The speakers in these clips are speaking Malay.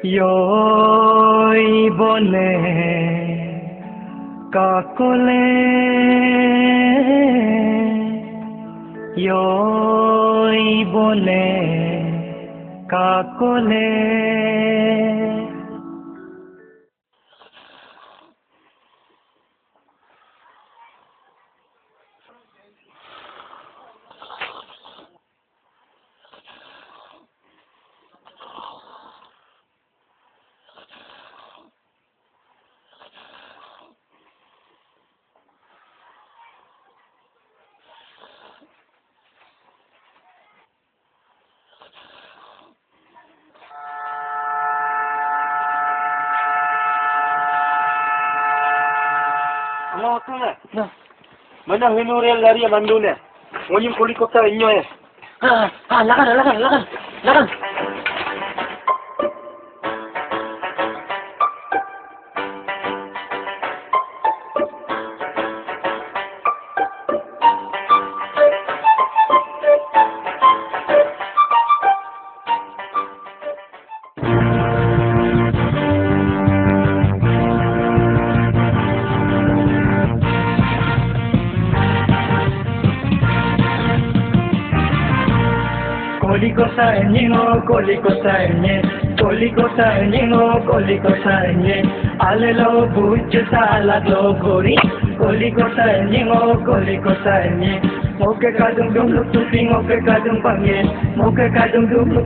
Yoi bole kakole Yoi bole kakole Ano tu na? Mana hinurel dari mandu na? Ngonyim helikopter inyo eh. Lakan. Kolikosa enye alelo buch sala do gori kolikosa enye moke kadung dum tuping moke kadung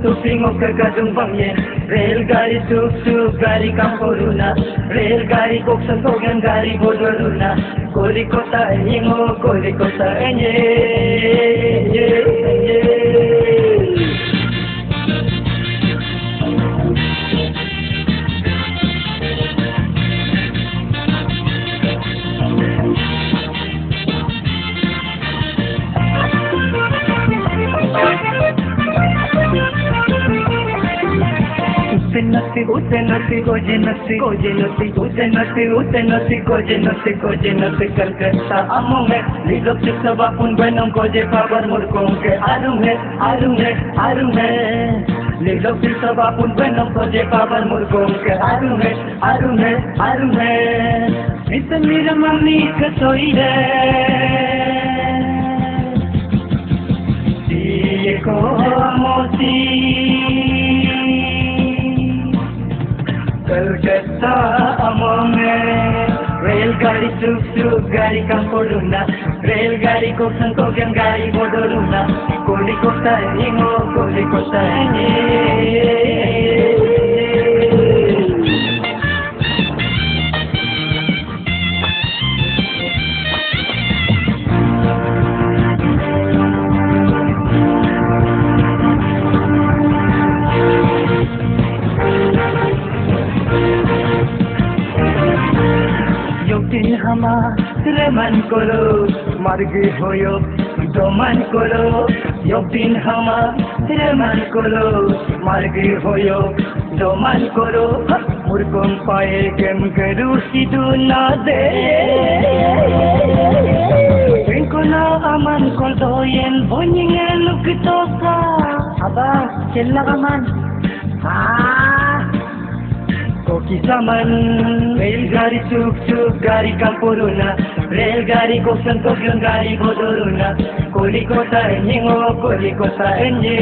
tuping moke kadung pangye rel gari suk gari kamporuna rel gari koksan togan gari bodoruna kolikosa enye Utenasi Calcutta amo hai lido saba pun benam koje pabar murkong ke arum hai lido saba pun benam koje pabar murkong ke arum hai itan mira mami kasoide diye ko moti Calcutta among रेलगाड़ी सुख गाड़ी कंपोलुना रेलगाड़ी को संकोग गाड़ी बोडोलुना कोलिकोता Reman kolo margi hoyo doman kolo yobdin hama reman kolo margi hoyo doman kolo murkom pae gem geru sidu na de Benkona aman kol doyen bonyinge lukitoka aba chella kaman Koki saman रेलगाड़ी चुक गाड़ी कांपोरुना रेलगाड़ी को संतोष गाड़ी बोडोरुना कोलिकोता enye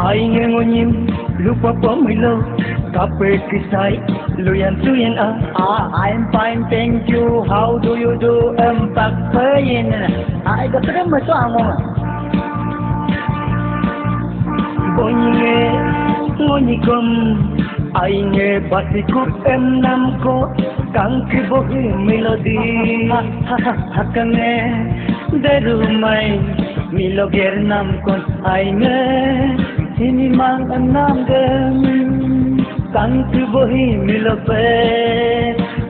Aing ngonyim lupa pemilo kape kisai luyan I'm fine thank you how do you do empat peyin ai dah terima tu amo bonye ngonikom ainge batikut nam ko kangki bohi melodi hakane derumai miloger nam kon ainge Ini mang enam dem Kangki bohi milope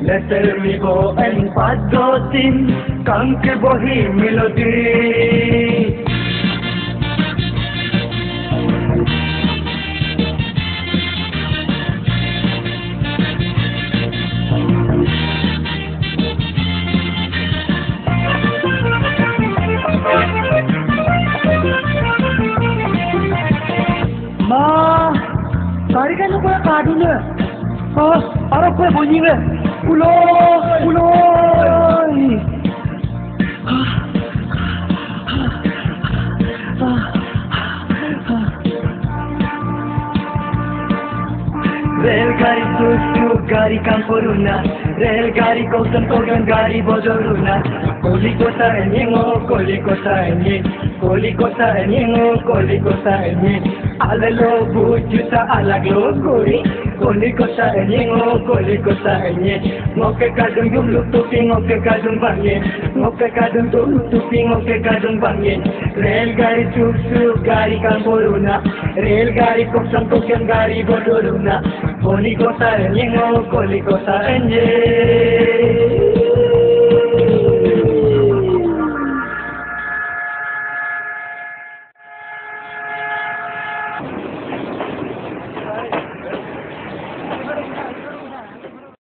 Letter mi go empat dotin Kangki bohi melodi dunia. Apa bunyi ni? Uloi. Reelgari tuk-tuk, gari Kampuruna. Reelgari kau sentuhkan gari Bodoruna. Koli kota enyengo, koli kota enye. Koli kota enyengo, koli kota enye. Alalo bujuta alaglo kuri. Koli kota enyengo, koli kota enye. Ngoke kadung dulu tupi, ngoke kadung bangye. Ngoke kadung dulu tupi, ngoke kadung bangye. Reelgari tuk-tuk, gari Kampuruna. Reelgari kau sentuhkan gari Bodoruna. Koli kota enyengo, koli kota enye.